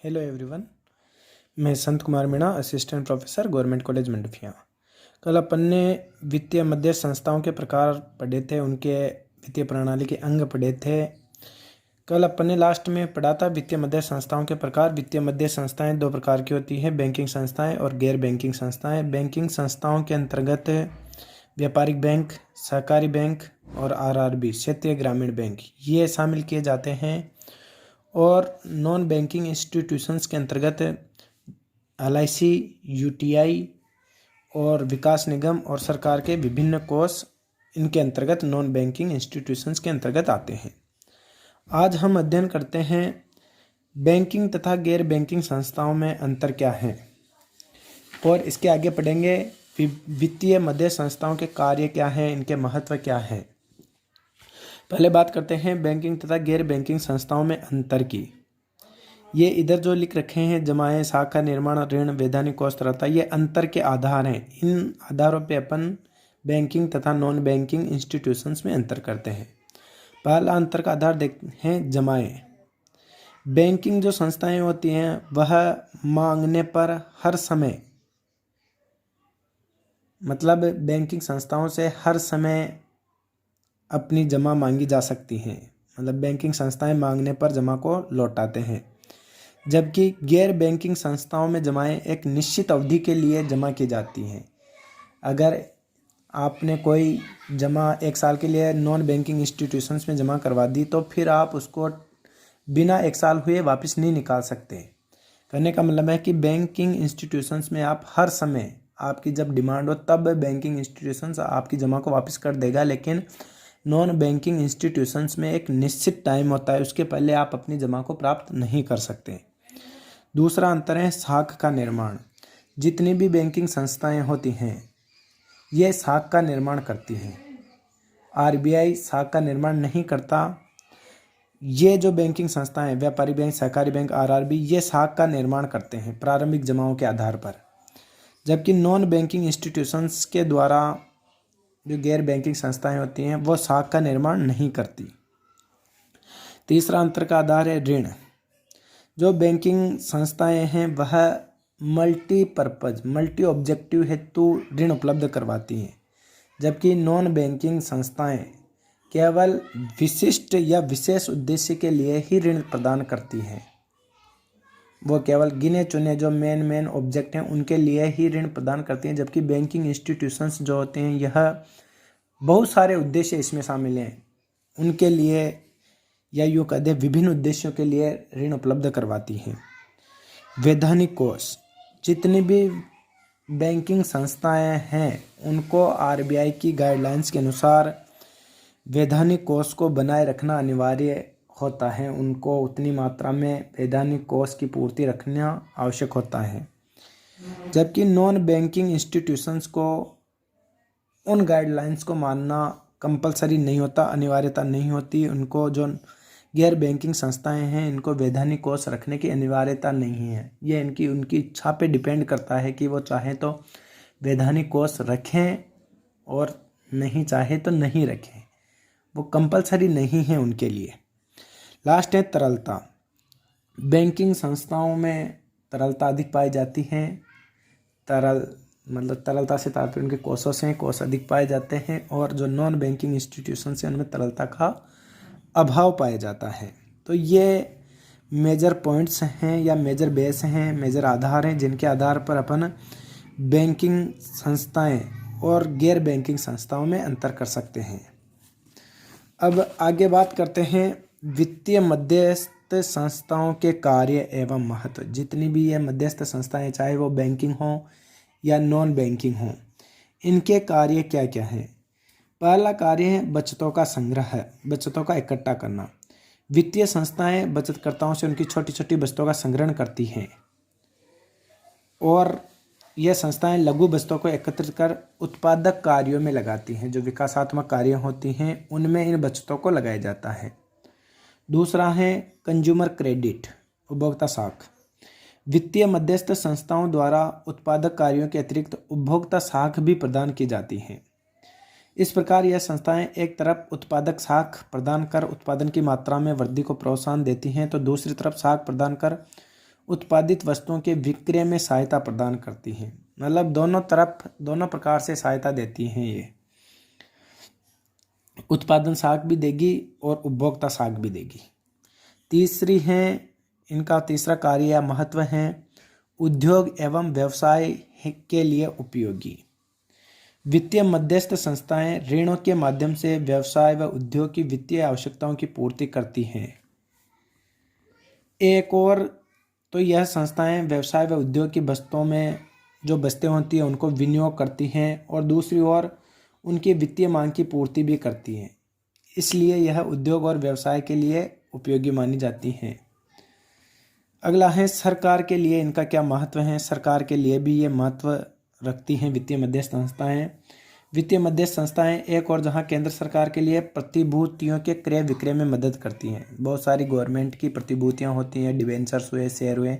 Hello everyone. मैं Sant Kumar Meena, assistant professor, government college Mandphiya. कल अपन ने वित्तीय मध्यस्थ संस्थाओं के प्रकार पढ़े थे, उनके वित्तीय प्रणाली के अंग पढ़े थे। कल अपन ने लास्ट में पढ़ा था वित्तीय मध्यस्थ संस्थाओं के प्रकार। वित्तीय मध्यस्थ संस्थाएं दो प्रकार की होती हैं, बैंकिंग संस्थाएं और गैर बैंकिंग संस्थाएं। बैंकिंग संस्थाओं के अंतर्गत व्यापारिक बैंक, सहकारी बैंक और आरआरबी क्षेत्रीय ग्रामीण बैंक ये शामिल किए जाते हैं। और नॉन बैंकिंग इंस्टीट्यूशंस के अंतर्गत एलआईसी, यूटीआई और विकास निगम और सरकार के विभिन्न कोष इनके अंतर्गत नॉन बैंकिंग इंस्टीट्यूशंस के अंतर्गत आते हैं। आज हम अध्ययन करते हैं बैंकिंग तथा गैर बैंकिंग संस्थाओं में अंतर क्या है, और इसके आगे पढ़ेंगे वित्तीय मध्यस्थ संस्थाओं के कार्य क्या हैं, इनके महत्व क्या है। पहले बात करते हैं बैंकिंग तथा गैर बैंकिंग संस्थाओं में अंतर की। ये इधर जो लिख रखे हैं, जमाएं, शाखा, निर्माण, ऋण, वैधानिक कोष, तरलता, ये अंतर के आधार हैं। इन आधारों पे अपन बैंकिंग तथा नॉन बैंकिंग इंस्टीट्यूशंस में अंतर करते हैं। पहला अंतर का आधार देखते हैं जमाएं। बैंकिंग जो संस्थाएं होती हैं वह मांगने पर हर समय, मतलब बैंकिंग संस्थाओं से हर समय अपनी जमा मांगी जा सकती हैं, मतलब बैंकिंग संस्थाएं मांगने पर जमा को लौटाते हैं। जबकि गैर बैंकिंग संस्थाओं में जमाएं एक निश्चित अवधि के लिए जमा की जाती हैं। अगर आपने कोई जमा 1 साल के लिए नॉन बैंकिंग इंस्टीट्यूशंस में जमा करवा दी तो फिर आप उसको बिना 1 साल हुए वापस नहीं निकाल सकते। कहने का मतलब है कि बैंकिंग इंस्टीट्यूशंस में आप हर समय, आपकी जब डिमांड हो तब बैंकिंग इंस्टीट्यूशंस आपकी जमा को वापस कर देगा, लेकिन नॉन बैंकिंग इंस्टीट्यूशंस में एक निश्चित टाइम होता है, उसके पहले आप अपनी जमा को प्राप्त नहीं कर सकते। दूसरा अंतर है शाख का निर्माण। जितनी भी बैंकिंग संस्थाएं होती हैं ये शाख का निर्माण करती हैं। आरबीआई शाख का निर्माण नहीं करता। ये जो बैंकिंग संस्थाएं, व्यापारी बैंक, सहकारी बैंक, आरआरबी, ये शाख का निर्माण करते हैं प्रारंभिक जमाओं के आधार पर। जबकि नॉन बैंकिंग इंस्टीट्यूशंस के द्वारा जो गैर बैंकिंग संस्थाएं होती हैं वो शाख का निर्माण नहीं करती। तीसरा अंतर का आधार है ऋण। जो बैंकिंग संस्थाएं हैं वह मल्टीपर्पज, मल्टी ऑब्जेक्टिव हेतु ऋण उपलब्ध करवाती हैं, जबकि नॉन बैंकिंग संस्थाएं केवल विशिष्ट या विशेष उद्देश्य के लिए ही ऋण प्रदान करती हैं। वो केवल गिने चुने जो मेन ऑब्जेक्ट हैं उनके लिए ही ऋण प्रदान करती हैं। जबकि बैंकिंग इंस्टीट्यूशंस जो होते हैं यह बहुत सारे उद्देश्य इसमें शामिल हैं, उनके लिए या यूँ कह दें विभिन्न उद्देश्यों के लिए ऋण उपलब्ध करवाती हैं। वैधानिक कोष। जितनी भी बैंकिंग संस्थाएं हैं उनको आरबीआई की गाइडलाइंस के अनुसार वैधानिक कोष को बनाए रखना अनिवार्य होता है। उनको उतनी मात्रा में वैधानिक कोष की पूर्ति रखना आवश्यक होता है। जबकि नॉन बैंकिंग इंस्टीट्यूशंस को उन गाइडलाइंस को मानना कंपलसरी नहीं होता, अनिवार्यता नहीं होती। उनको जो गैर बैंकिंग संस्थाएं हैं इनको वैधानिक कोष रखने की अनिवार्यता नहीं है। ये उनकी इच्छा पे डिपेंड करता है कि वो चाहें तो वैधानिक कोष रखें और नहीं चाहे तो नहीं रखें, वो कंपलसरी नहीं है उनके लिए। लास्ट है तरलता। बैंकिंग संस्थाओं में तरलता अधिक पाई जाती है। तरलता से तात्पर्य उनके कोषों से, कोष अधिक पाए जाते हैं। और जो नॉन बैंकिंग इंस्टीट्यूशन से उनमें तरलता का अभाव पाया जाता है। तो ये मेजर पॉइंट्स हैं या मेजर बेस हैं, मेजर आधार हैं जिनके आधार पर अपन बैंकिंग संस्थाएं और गैर बैंकिंग संस्थाओं में अंतर कर सकते हैं। अब आगे बात करते हैं वित्तीय मध्यस्थ संस्थाओं के कार्य एवं महत्व। जितनी भी ये मध्यस्थ संस्थाएं, चाहे वो बैंकिंग हो या नॉन बैंकिंग हो, इनके कार्य क्या क्या हैं। पहला कार्य है बचतों का संग्रह, बचतों का इकट्ठा करना। वित्तीय संस्थाएं बचतकर्ताओं से उनकी छोटी छोटी बचतों का संग्रहण करती हैं, और यह संस्थाएं लघु बचतों को एकत्रित कर उत्पादक कार्यों में लगाती हैं। जो विकासात्मक कार्य होती हैं उनमें इन बचतों को लगाया जाता है। दूसरा है कंज्यूमर क्रेडिट, उपभोक्ता साख। वित्तीय मध्यस्थ संस्थाओं द्वारा उत्पादक कार्यों के अतिरिक्त उपभोक्ता साख भी प्रदान की जाती हैं। इस प्रकार यह संस्थाएं एक तरफ उत्पादक साख प्रदान कर उत्पादन की मात्रा में वृद्धि को प्रोत्साहन देती हैं, तो दूसरी तरफ साख प्रदान कर उत्पादित वस्तुओं के विक्रय में सहायता प्रदान करती हैं। मतलब दोनों प्रकार से सहायता देती हैं। ये उत्पादन साख भी देगी और उपभोक्ता साख भी देगी। तीसरी है, इनका तीसरा कार्य या महत्व है उद्योग एवं व्यवसाय के लिए उपयोगी। वित्तीय मध्यस्थ संस्थाएं ऋणों के माध्यम से व्यवसाय व उद्योग की वित्तीय आवश्यकताओं की पूर्ति करती हैं। एक और तो यह संस्थाएं व्यवसाय व उद्योग की वस्तुओं में जो वस्तुएं होती हैं उनको विनियोग करती हैं और दूसरी ओर उनकी वित्तीय मांग की पूर्ति भी करती हैं। इसलिए यह उद्योग और व्यवसाय के लिए उपयोगी मानी जाती हैं। अगला है सरकार के लिए इनका क्या महत्व है। सरकार के लिए भी ये महत्व रखती हैं वित्तीय मध्यस्थ संस्थाएं। वित्तीय मध्यस्थ संस्थाएं एक और जहां केंद्र सरकार के लिए प्रतिभूतियों के क्रय विक्रय में मदद करती हैं। बहुत सारी गवर्नमेंट की प्रतिभूतियां होती हैं, डिबेंचर्स हुए, शेयर हुए,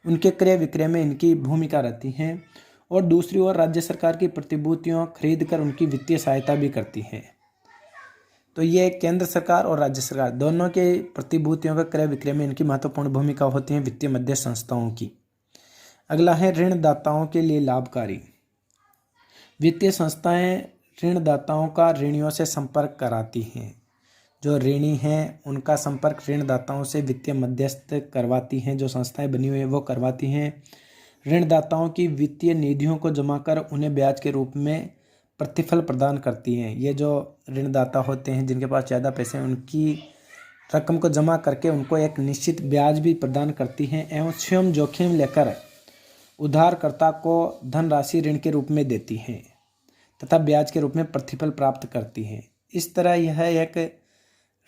उनके क्रय विक्रय में इनकी भूमिका रहती हैं। और दूसरी ओर राज्य सरकार की प्रतिभूतियों खरीद कर उनकी वित्तीय सहायता भी करती हैं। तो ये केंद्र सरकार और राज्य सरकार दोनों के प्रतिभूतियों का क्रय विक्रय में इनकी महत्वपूर्ण भूमिका होती है वित्तीय मध्यस्थ संस्थाओं की। अगला है ऋणदाताओं के लिए लाभकारी। वित्तीय संस्थाएं ऋणदाताओं का ऋणियों से संपर्क कराती हैं। जो ऋणी हैं उनका संपर्क ऋणदाताओं से वित्तीय मध्यस्थ करवाती हैं। जो संस्थाएं बनी हुई हैं वो करवाती हैं। ऋणदाताओं की वित्तीय निधियों को जमा कर उन्हें ब्याज के रूप में प्रतिफल प्रदान करती हैं। ये जो ऋणदाता होते हैं जिनके पास ज़्यादा पैसे हैं उनकी रकम को जमा करके उनको एक निश्चित ब्याज भी प्रदान करती हैं एवं स्वयं जोखिम लेकर उधारकर्ता को धनराशि ऋण के रूप में देती हैं तथा ब्याज के रूप में प्रतिफल प्राप्त करती हैं। इस तरह यह एक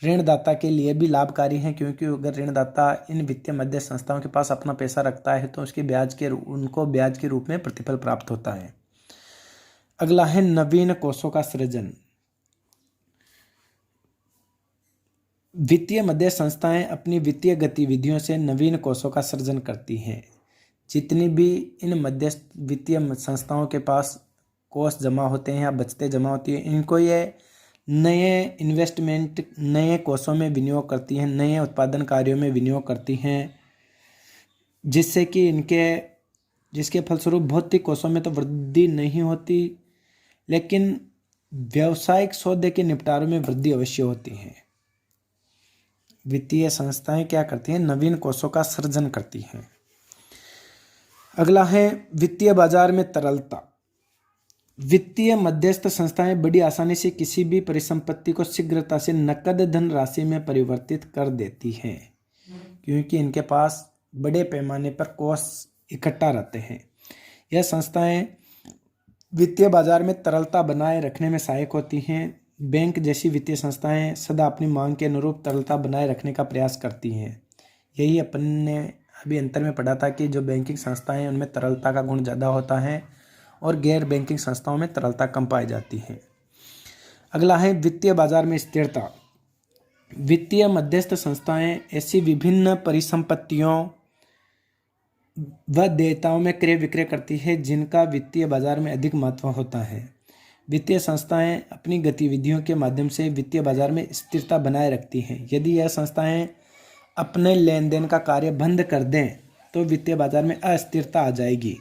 ऋणदाता के लिए भी लाभकारी है, क्योंकि अगर ऋणदाता इन वित्तीय मध्यस्थ संस्थाओं के पास अपना पैसा रखता है तो उसके उनको ब्याज के रूप में प्रतिफल प्राप्त होता है। अगला है नवीन कोषों का सृजन। वित्तीय मध्यस्थ संस्थाएं अपनी वित्तीय गतिविधियों से नवीन कोषों का सृजन करती हैं। जितनी भी इन मध्यस्थ वित्तीय संस्थाओं के पास कोष जमा होते हैं या बचतें जमा होती हैं, इनको ये नए इन्वेस्टमेंट, नए कोषों में विनियोग करती हैं, नए उत्पादन कार्यों में विनियोग करती हैं, जिससे कि जिसके फलस्वरूप भौतिक कोषों में तो वृद्धि नहीं होती, लेकिन व्यावसायिक सौदे के निपटारों में वृद्धि अवश्य होती है। वित्तीय संस्थाएं क्या करती हैं? नवीन कोषों का सृजन करती हैं। अगला है वित्तीय बाजार में तरलता। वित्तीय मध्यस्थ संस्थाएं बड़ी आसानी से किसी भी परिसंपत्ति को शीघ्रता से नकद धन राशि में परिवर्तित कर देती हैं, क्योंकि इनके पास बड़े पैमाने पर कोष इकट्ठा रहते हैं। यह संस्थाएं वित्तीय बाजार में तरलता बनाए रखने में सहायक होती हैं। बैंक जैसी वित्तीय संस्थाएं सदा अपनी मांग के अनुरूप तरलता बनाए रखने का प्रयास करती हैं। यही अपन ने अभी अंतर में पढ़ा था कि जो बैंकिंग संस्थाएं हैं उनमें तरलता का गुण ज़्यादा होता है और गैर बैंकिंग संस्थाओं में तरलता कम पाई जाती है। अगला है वित्तीय बाजार में स्थिरता। वित्तीय मध्यस्थ संस्थाएं ऐसी विभिन्न परिसंपत्तियों व देयताओं में क्रय विक्रय करती है जिनका वित्तीय बाजार में अधिक महत्व होता है। वित्तीय संस्थाएं अपनी गतिविधियों के माध्यम से वित्तीय बाजार में स्थिरता बनाए रखती हैं। यदि यह संस्थाएं अपने लेन देन का कार्य बंद कर दें तो वित्तीय बाजार में अस्थिरता आ जाएगी।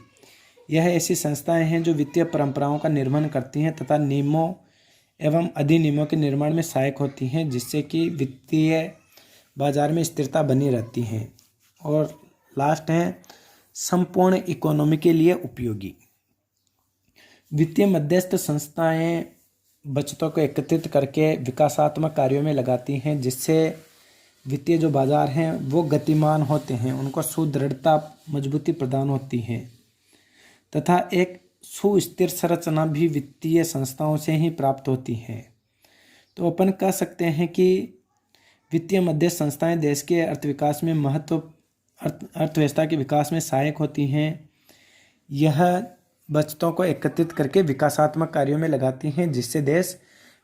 यह ऐसी संस्थाएं हैं जो वित्तीय परंपराओं का निर्माण करती हैं तथा नियमों एवं अधिनियमों के निर्माण में सहायक होती हैं, जिससे कि वित्तीय बाजार में स्थिरता बनी रहती है। और लास्ट है संपूर्ण इकोनॉमी के लिए उपयोगी। वित्तीय मध्यस्थ संस्थाएं बचतों को एकत्रित करके विकासात्मक कार्यों में लगाती हैं, जिससे वित्तीय जो बाजार हैं वो गतिमान होते हैं, उनको सुदृढ़ता, मजबूती प्रदान होती है तथा एक सुस्थिर संरचना भी वित्तीय संस्थाओं से ही प्राप्त होती है। तो अपन कह सकते हैं कि वित्तीय मध्यस्थ संस्थाएं देश के अर्थव्यवस्था के विकास में सहायक होती हैं। यह बचतों को एकत्रित करके विकासात्मक कार्यों में लगाती हैं, जिससे देश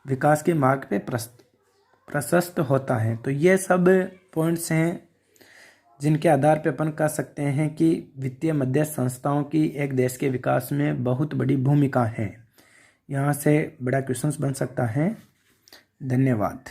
विकास के मार्ग पे प्रशस्त होता है। तो ये सब पॉइंट्स हैं जिनके आधार पर अपन कह सकते हैं कि वित्तीय मध्यस्थ संस्थाओं की एक देश के विकास में बहुत बड़ी भूमिका है। यहाँ से बड़ा क्वेश्चंस बन सकता है। धन्यवाद।